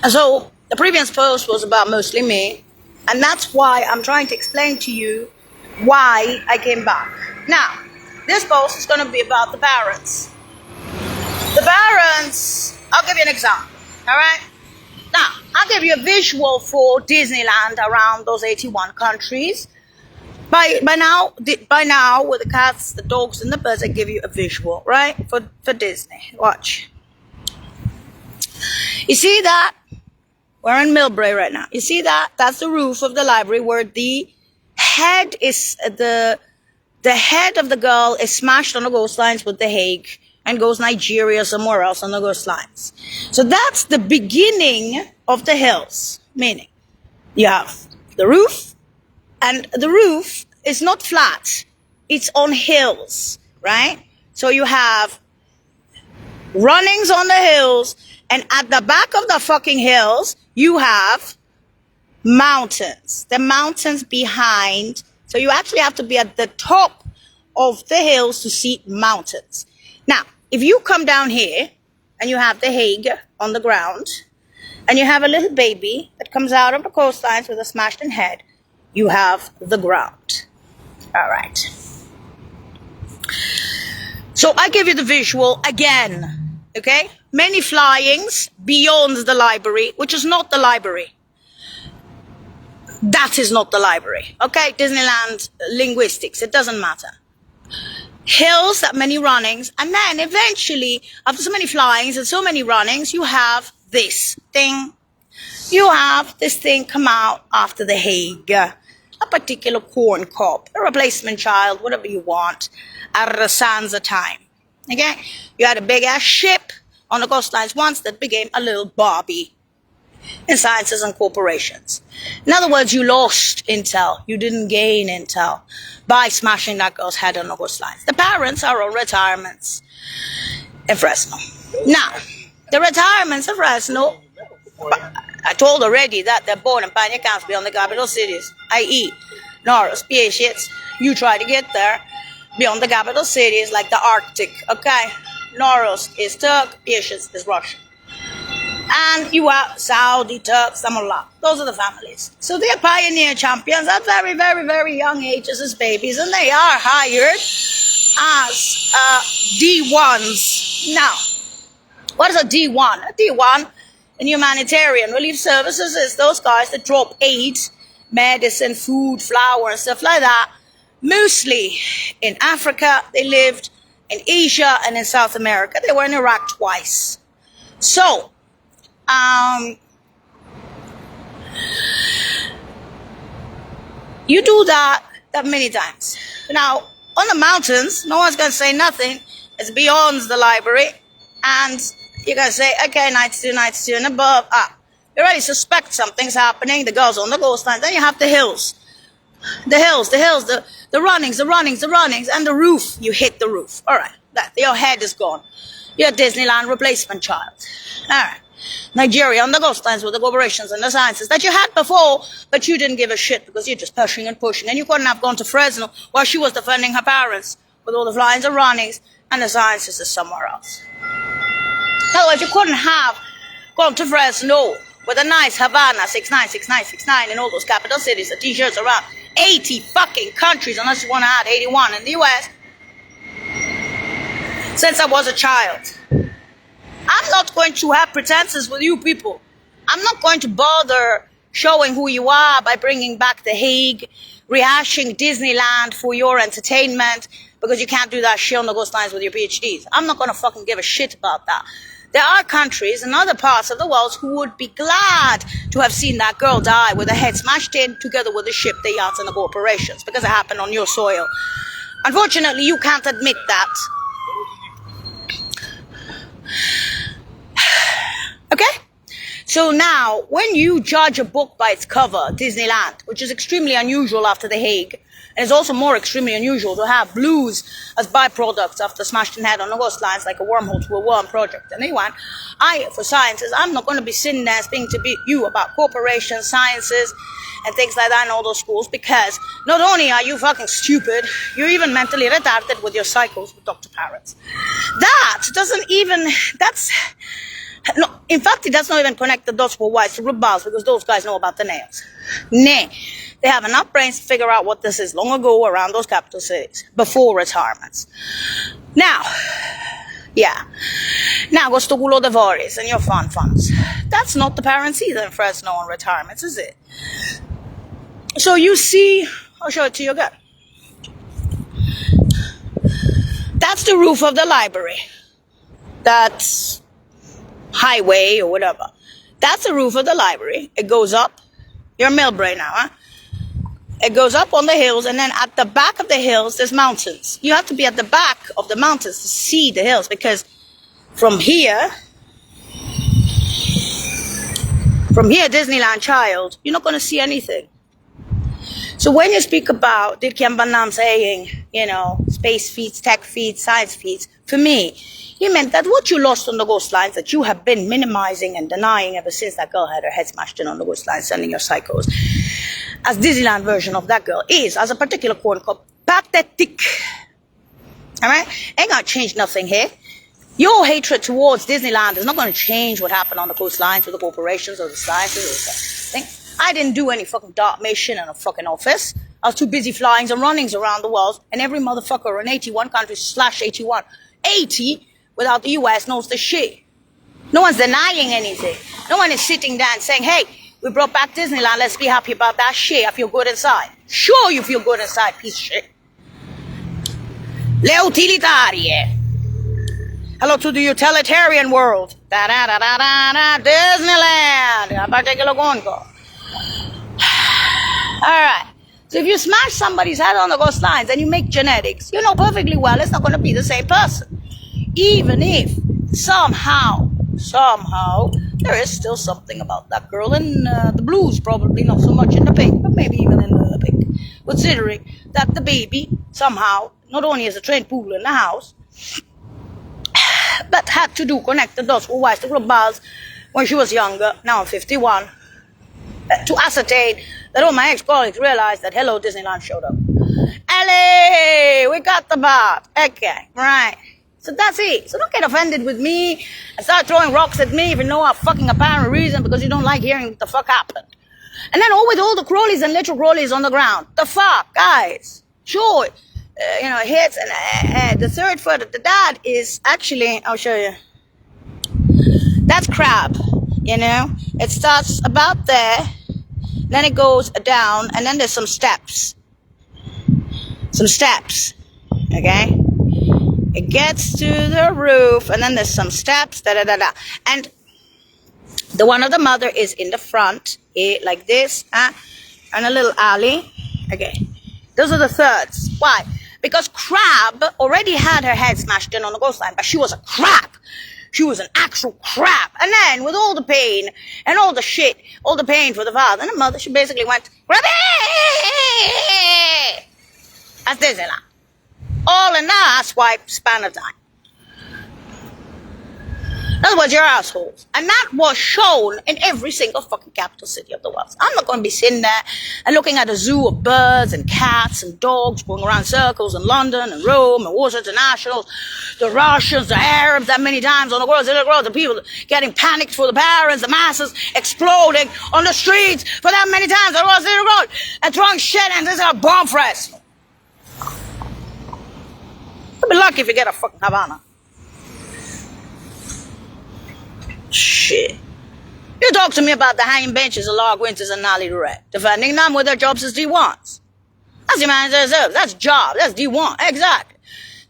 So the previous post was about mostly me, and that's why I'm trying to explain to you why I came back. Now, this post is going to be about the parents. The parents, I'll give you an example, all right? Now, I'll give you a visual for Disneyland around those 81 countries. By now, with the cats, the dogs, and the birds, I give you a visual, right? For Disney. Watch. You see that? We're in Millbrae right now. You see that? That's the roof of the library where the head is the head of the girl is smashed on the ghost lines with the Hague and goes Nigeria somewhere else on the ghost lines. So that's the beginning of the hills. Meaning, you have the roof, and the roof is not flat. It's on hills, right? So you have runnings on the hills, and at the back of the fucking hills, you have mountains. The mountains behind. So you actually have to be at the top of the hills to see mountains. Now, if you come down here and you have the Hague on the ground, and you have a little baby that comes out of the coastlines with a smashed in head, you have the ground. All right. So I give you the visual again, okay? Many flyings beyond the library, which is not the library. That is not the library, okay? Disneyland linguistics, it doesn't matter. Hills, that many runnings, and then eventually, after so many flyings and so many runnings, you have this thing. You have this thing come out after the Hague. A particular corn cob, a replacement child, whatever you want, at the sands of time. Okay? You had a big-ass ship on the coastlines once that became a little Barbie in sciences and corporations. In other words, you lost intel. You didn't gain intel by smashing that girl's head on the coastlines. The parents are on retirements in Fresno. Now, the retirements in Fresno, I told already that they're born in Pioneer County beyond the capital cities, i.e. Norris, Pieshitz. You try to get there beyond the capital cities like the Arctic, okay? Norris is Turk, Pieshitz is Russian. And you have Saudi, Turk, Samullah. Those are the families. So they're pioneer champions at very, very, very young ages as babies, and they are hired as D1s. Now, what is a D1? A D1 in humanitarian relief services is those guys that drop aid, medicine, food, flour, and stuff like that. Mostly in Africa, they lived in Asia and in South America. They were in Iraq twice. So, you do that many times. Now, on the mountains, no one's going to say nothing. It's beyond the library. And you're going to say, okay, nights two, and above. You already suspect something's happening. The girls on the ghost line. Then you have the hills. The runnings, and the roof. You hit the roof. All right. Your head is gone. You're a Disneyland replacement child. All right. Nigeria on the ghost lines with the corporations and the sciences that you had before, but you didn't give a shit because you're just pushing and pushing. And you couldn't have gone to Fresno while she was defending her parents with all the flyings and runnings, and the sciences is somewhere else. Otherwise, you couldn't have gone to Fresno with a nice Havana 696969 in all those capital cities, the t-shirts around 80 fucking countries, unless you want to add 81 in the US, since I was a child. I'm not going to have pretenses with you people. I'm not going to bother showing who you are by bringing back the Hague, rehashing Disneyland for your entertainment, because you can't do that shit on the ghost lines with your PhDs. I'm not going to fucking give a shit about that. There are countries in other parts of the world who would be glad to have seen that girl die with her head smashed in together with the ship, the yachts, and the corporations, because it happened on your soil. Unfortunately, you can't admit that. Okay? So now, when you judge a book by its cover, Disneyland, which is extremely unusual after The Hague, and it's also more extremely unusual to have blues as byproducts after smashed in head on the ghost lines like a wormhole to a worm project. And anyway, for sciences, I'm not going to be sitting there speaking to you about corporations, sciences, and things like that in all those schools, because not only are you fucking stupid, you're even mentally retarded with your cycles with Dr. Parrots. That's No, in fact, it does not even connect the dots for why it's group balls, because those guys know about the nails. Nay, they have enough brains to figure out what this is long ago around those capital cities, before retirements. Now, yeah. Now goes to culo de Voris and your funds. That's not the parents either in Fresno on retirements, is it? So you see, I'll show it to you again. That's the roof of the library. That's highway or whatever. That's the roof of the library. It goes up. You're Millbrae now, huh? It goes up on the hills, and then at the back of the hills, there's mountains. You have to be at the back of the mountains to see the hills, because from here, Disneyland child, you're not going to see anything. So when you speak about Dirk Jan van Naam saying, you know, space feeds, tech feeds, science feeds, for me, he meant that what you lost on the Ghost Lines, that you have been minimizing and denying ever since that girl had her head smashed in on the Ghost Lines, sending your psychos, as Disneyland version of that girl is, as a particular corn called pathetic. Alright? Ain't gonna change nothing here. Your hatred towards Disneyland is not gonna change what happened on the Ghost Lines with the corporations or the sciences or something. I didn't do any fucking dark mission in a fucking office. I was too busy flying and runnings around the world, and every motherfucker in 81 countries / 81. 80 without the US knows the shit. No one's denying anything. No one is sitting there and saying, hey, we brought back Disneyland, let's be happy about that shit. I feel good inside. Sure you feel good inside, piece of shit. Le utilitarie. Hello to the utilitarian world. Da-da-da-da-da-da, Disneyland. A particular conco. Alright. So if you smash somebody's head on the Ghost Lines and you make genetics, you know perfectly well it's not going to be the same person. Even if somehow, there is still something about that girl in the blues, probably not so much in the pink, but maybe even in the pink. Considering that the baby somehow, not only is a trained poodle in the house, but had to connect the dots with Weiss, the globals, when she was younger, now I'm 51, to ascertain that all my ex-colleagues realized that Hello Disneyland showed up. Ellie, we got the bot. Okay, right. So that's it. So don't get offended with me and start throwing rocks at me for no fucking apparent reason because you don't like hearing what the fuck happened. And then with all the crawlies and literal crawlies on the ground. The fuck, guys. Sure, hits and the third foot of the dad is actually, I'll show you. That's crab, you know. It starts about there. Then it goes down, and then there's some steps. Okay? It gets to the roof, and then there's some steps, da-da-da-da. And the one of the mother is in the front, like this, and a little alley. Okay. Those are the thirds. Why? Because Crab already had her head smashed in on the Ghost Line, but she was a crab. She was an actual crap. And then, with all the pain and all the shit, all the pain for the father and the mother, she basically went, Grabby! That's Disneyland. All in that asswipe span of time. That was your assholes. And that was shown in every single fucking capital city of the world. I'm not going to be sitting there and looking at a zoo of birds and cats and dogs going around circles in London and Rome and Washington Nationals, the Russians, the Arabs, that many times on the world, the people getting panicked for the parents, the masses exploding on the streets for that many times on the road and throwing shit and this is a bomb Fresno. You'll be lucky if you get a fucking Havana. Shit. You talk to me about the hanging benches of Lark Winters and Nolly Durrett, defending them with their jobs as D1s. That's the man deserves. That's job. That's D1. Exactly.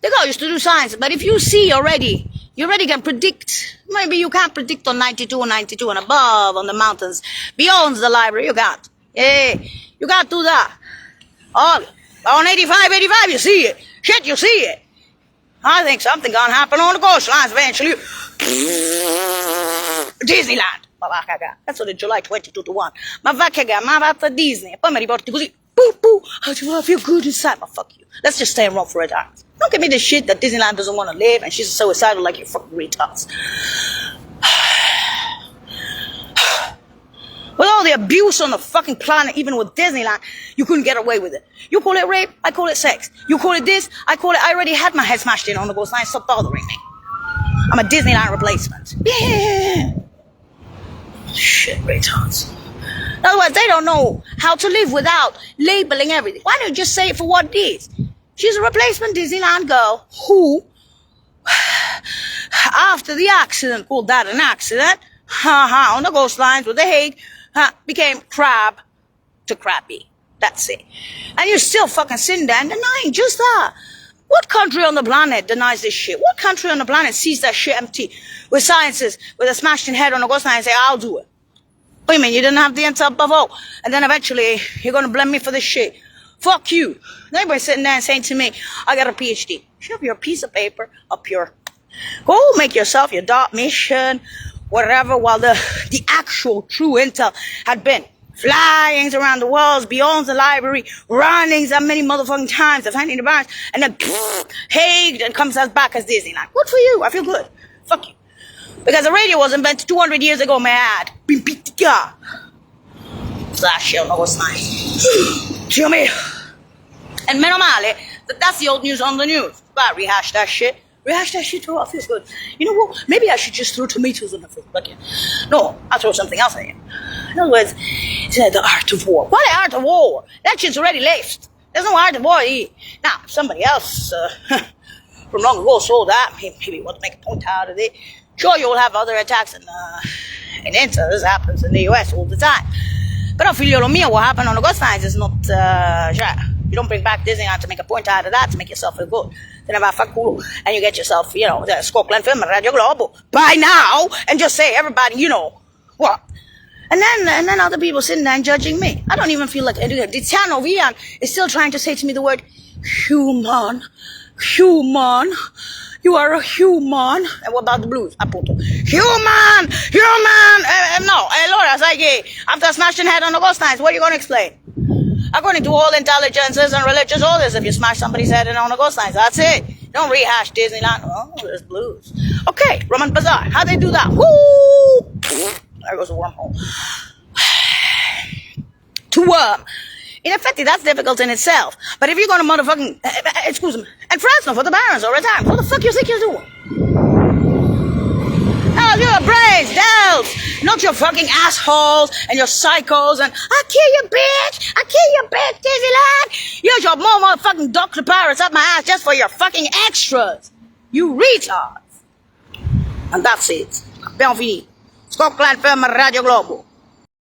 The girl used to do science, but if you see already, you already can predict. Maybe you can't predict on 92 and above on the mountains beyond the library. You can't. Yeah, you can't do that. Oh, on 85, you see it. Shit, you see it. I think something gonna happen on the coastlines eventually. Disneyland. Ma va a cagare. Cazzo di July 22-1. Ma va a cagare, ma va a Disney. E poi mi riporti così. Boo, boo. I feel good inside. Ma fuck you. Let's just stay in Rome for a time. Don't give me the shit that Disneyland doesn't want to live and she's suicidal like you fucking retards. With all the abuse on the fucking planet, even with Disneyland, you couldn't get away with it. You call it rape, I call it sex. You call it this, I call it, I already had my head smashed in on the Ghost Line, stop bothering me. I'm a Disneyland replacement. Yeah. Shit, retards. In other words, they don't know how to live without labeling everything. Why don't you just say it for what it is? She's a replacement Disneyland girl who, after the accident, called that an accident, on the Ghost Lines with the Hague, became crab to crabby. That's it. And you're still fucking sitting there and denying just that. What country on the planet denies this shit? What country on the planet sees that shit empty with sciences, with a smashed in head on the Ghost Line and say, I'll do it? What do you mean? You didn't have the answer above? And then eventually, you're going to blame me for this shit. Fuck you. Everybody sitting there and saying to me, I got a PhD. Shove your piece of paper up your... Go make yourself your dark mission, whatever, while the actual true intel had been flyings around the world, beyond the library, runnings that many motherfucking times, finding the balance, and then Hague and comes us back as Disneyland. Good for you. I feel good. Fuck you. Because the radio was invented 200 years ago, may I add. Slash, no, what's nice. Dio mio. And meno male, that's the old news on the news. But rehash that shit. Rehash that shit too, I feel good. You know what? Maybe I should just throw tomatoes in the food. Like, no, I'll throw something else in it. In other words, it's the art of war. What the art of war? That shit's already laced. There's no art of war here. Now, if somebody else from long ago saw that, maybe want to make a point out of it. Sure, you'll have other attacks in Inter. This happens in the US all the time. Però figliolo mio, what happened on the Ghost Lines is not, you don't bring back Disneyland to make a point out of that, to make yourself feel good. Then about fuck cool, and you get yourself, the Scotland Film and Radio Globo by now, and just say everybody, what? And then other people sitting there and judging me. I don't even feel like Tiziano Vian is still trying to say to me the word human. You are a human. And what about the blues? Appunto. Human! No, allora, sai che after smashing head on the Ghost Lines, what are you going to explain? According to all intelligences and religious orders, if you smash somebody's head in on the Ghost Lines, that's it. Don't rehash Disneyland. Oh, there's blues. Okay, Roman Bazaar. How'd they do that? Woo! There goes a wormhole. To worm. In effect, that's difficult in itself. But if you're going to motherfucking... excuse me. And Fresno for the Barons or retirement, what the fuck you think you're doing? Oh, you're a brains, delves, not your fucking assholes and your psychos and I kill you, bitch, Disneyland. Use your more motherfucking Dr. Pirates up my ass just for your fucking extras. You retards. And that's it. Abbiamo finito. Scotland Film Radio Globo.